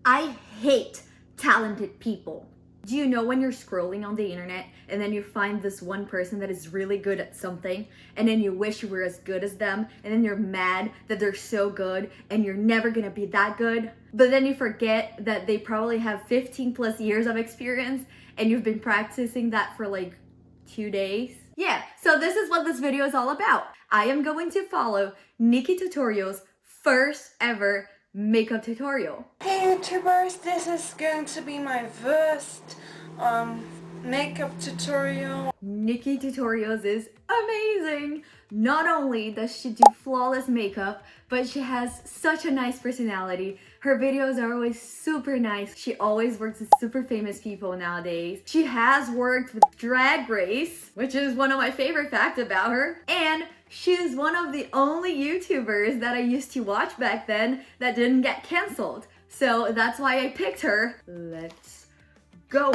I hate talented people. Do you know when you're scrolling on the internet and then you find this one person that is really good at something and then you wish you were as good as them and then you're mad that they're so good and you're never gonna be that good? But then you forget that they probably have 15 plus years of experience and you've been practicing that for like 2 days. Yeah, so this is what this video is all about. I am going to follow NikkieTutorials' first ever makeup tutorial. Hey YouTubers, this is going to be my first makeup tutorial. NikkieTutorials is amazing. Not only does she do flawless makeup, but she has such a nice personality. Her videos are always super nice. She always works with super famous people nowadays. She has worked with Drag Race, which is one of my favorite facts about her. And she is one of the only YouTubers that I used to watch back then that didn't get canceled. So that's why I picked her. Let's go.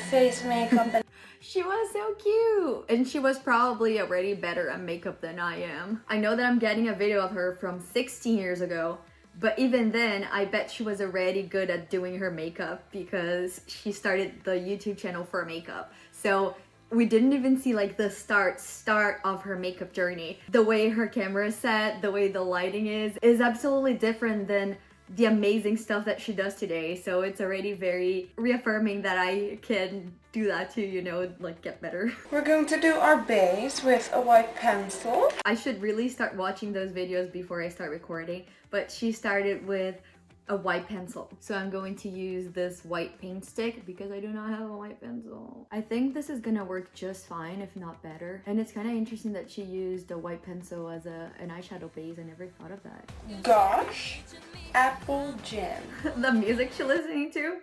Face makeup and She was so cute. And she was probably already better at makeup than I am. I know that I'm getting a video of her from 16 years ago, but even then, I bet she was already good at doing her makeup because she started the YouTube channel for makeup. So we didn't even see like the start of her makeup journey. The way her camera is set, the way the lighting is absolutely different than the amazing stuff that she does today. So it's already very reaffirming that I can do that too, you know, like get better. we're going to do our base with a white pencil. I should really start watching those videos before I start recording, but she started with a white pencil. So I'm going to use this white paint stick because I do not have a white pencil. I think this is gonna work just fine, if not better. And it's kind of interesting that she used a white pencil as an eyeshadow base. I never thought of that. Gosh, apple jam. The music she's listening to?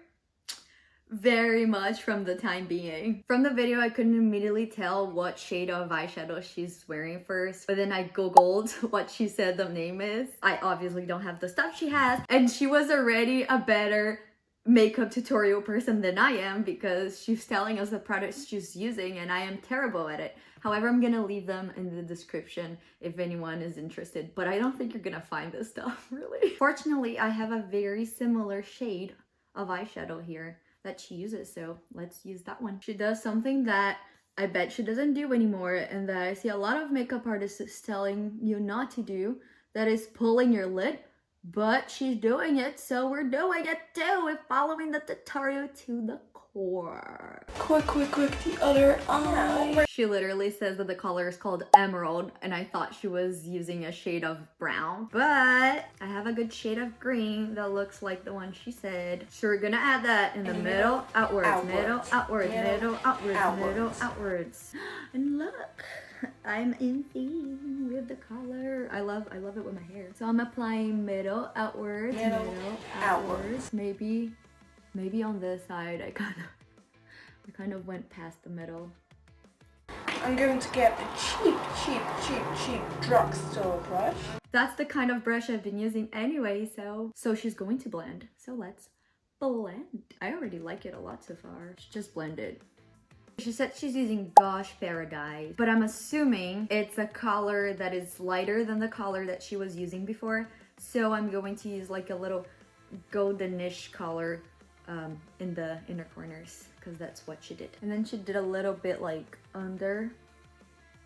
Very much from the time being. From the video, I couldn't immediately tell what shade of eyeshadow she's wearing first, but then I googled what she said the name is. I obviously don't have the stuff she has, and she was already a better makeup tutorial person than I am because she's telling us the products she's using and I am terrible at it. However, I'm gonna leave them in the description if anyone is interested, but I don't think you're gonna find this stuff, really. Fortunately, I have a very similar shade of eyeshadow here that she uses, so let's use that one. She does something that I bet she doesn't do anymore and that I see a lot of makeup artists telling you not to do, that is pulling your lid, but she's doing it, so we're doing it too. We're following the tutorial to the core. Quick, the other eye. She literally says that the color is called emerald, and I thought she was using a shade of brown, but I have a good shade of green that looks like the one she said. So we're gonna add that in the middle, outwards, middle, outwards, middle, outwards, middle, outwards. And look, I'm in theme with the color. I love it with my hair. So I'm applying middle, outwards, middle, outwards. Maybe on this side I kind of went past the middle. I'm going to get a cheap drugstore brush. That's the kind of brush I've been using anyway, so she's going to blend. So let's blend. I already like it a lot so far. She just blended. She said she's using Gosh Paradise, but I'm assuming it's a color that is lighter than the color that she was using before. So I'm going to use like a little goldenish color in the inner corners because that's what she did. And then she did a little bit like under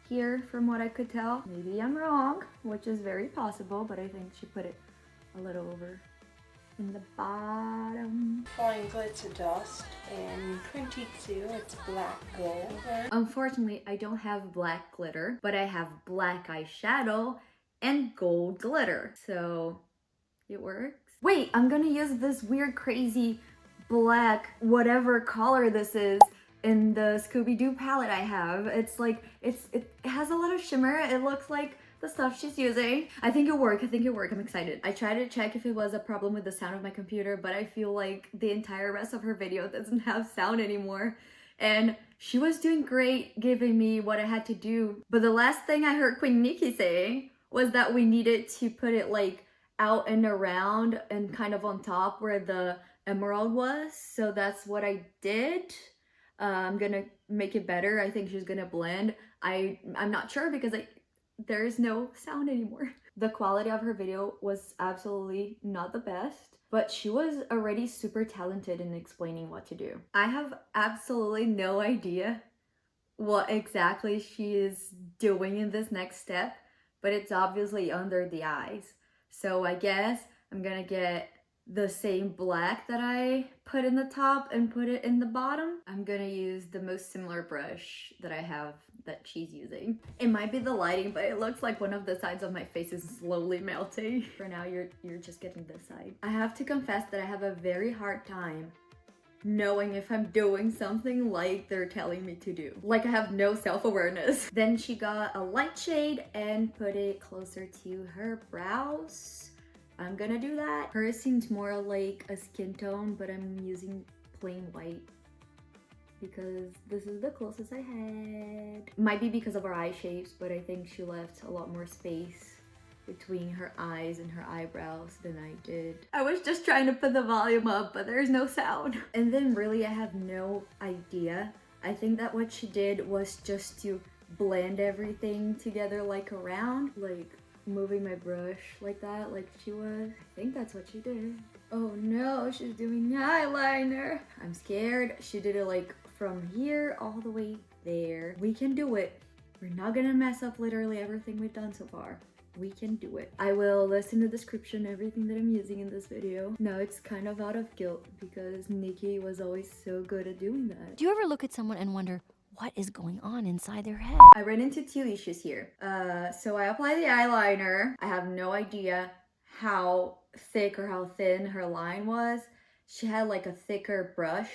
here from what I could tell. Maybe I'm wrong, which is very possible, but I think she put it a little over in the bottom. Fine glitter dust in 22, it's black gold. Unfortunately, I don't have black glitter, but I have black eyeshadow and gold glitter, so it works. Wait, I'm gonna use this weird crazy black whatever color this is in the Scooby-doo palette I have. It's like it has a little shimmer. It looks like the stuff she's using. I think it'll work. I'm excited. I tried to check if it was a problem with the sound of my computer, but I feel like the entire rest of her video doesn't have sound anymore. And she was doing great giving me what I had to do. But the last thing I heard Queen Nikki say was that we needed to put it like out and around and kind of on top where the emerald was. So that's what I did. I'm gonna make it better. I think she's gonna blend. I'm not sure because there is no sound anymore. The quality of her video was absolutely not the best. but she was already super talented in explaining what to do. I have absolutely no idea what exactly she is doing in this next step, but it's obviously under the eyes. So I guess I'm gonna get the same black that I put in the top and put it in the bottom. I'm gonna use the most similar brush that I have that she's using. It might be the lighting, but it looks like one of the sides of my face is slowly melting. For now, you're just getting this side. I have to confess that I have a very hard time knowing if I'm doing something like they're telling me to do. Like I have no self-awareness. Then she got a light shade and put it closer to her brows. I'm gonna do that. Hers seems more like a skin tone, but I'm using plain white because this is the closest I had. Might be because of our eye shapes, but I think she left a lot more space between her eyes and her eyebrows than I did. I was just trying to put the volume up, but there's no sound. And then really I have no idea. I think that what she did was just to blend everything together like around, like moving my brush like that, like she was. I think that's what she did. Oh no, she's doing eyeliner. I'm scared. She did it like from here all the way there. We can do it. We're not gonna mess up literally everything we've done so far. We can do it. I will list in the description everything that I'm using in this video. Now it's kind of out of guilt because Nikki was always so good at doing that. Do you ever look at someone and wonder what is going on inside their head? I ran into two issues here. So I apply the eyeliner. I have no idea how thick or how thin her line was. She had like a thicker brush,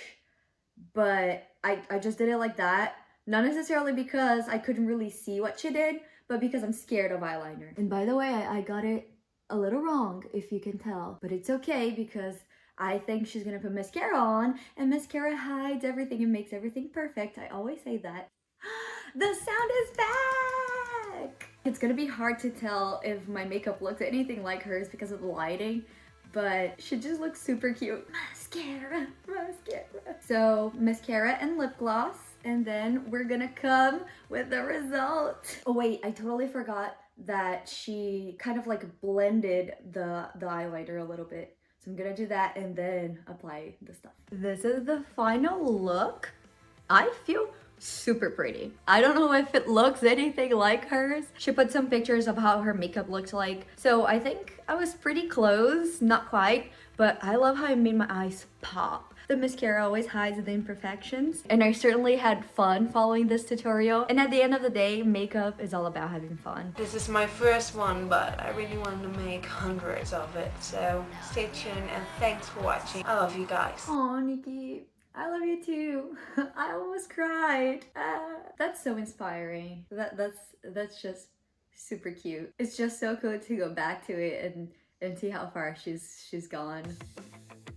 but I just did it like that. Not necessarily because I couldn't really see what she did, but because I'm scared of eyeliner. And by the way, I got it a little wrong, if you can tell. But it's okay because I think she's gonna put mascara on, and mascara hides everything and makes everything perfect. I always say that. The sound is back! It's gonna be hard to tell if my makeup looks anything like hers because of the lighting, but she just looks super cute. Mascara, mascara. So mascara and lip gloss, and then we're gonna come with the result. Oh wait, I totally forgot that she kind of like blended the eyeliner a little bit. So I'm gonna do that and then apply the stuff. This is the final look. I feel super pretty. I don't know if it looks anything like hers. She put some pictures of how her makeup looked like. So I think I was pretty close, not quite, but I love how it made my eyes pop. The mascara always hides the imperfections, and I certainly had fun following this tutorial. And at the end of the day, makeup is all about having fun. This is my first one, but I really want to make hundreds of it. So stay tuned and thanks for watching. I love you guys. Aw, Nikki. I love you too. I almost cried. That's so inspiring. That's just super cute. It's just so cool to go back to it and see how far she's gone.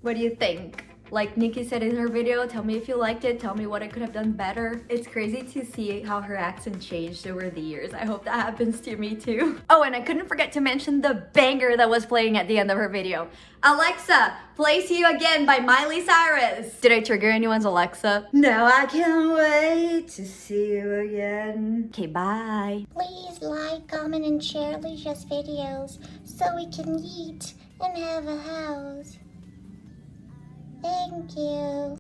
What do you think? Like Nikki said in her video, tell me if you liked it, tell me what I could have done better. It's crazy to see how her accent changed over the years. I hope that happens to me too. Oh, and I couldn't forget to mention the banger that was playing at the end of her video. Alexa, play See You Again by Miley Cyrus. Did I trigger anyone's Alexa? No, I can't wait to see you again. Okay, bye. Please like, comment, and share Ligia's videos so we can eat and have a house. Thank you.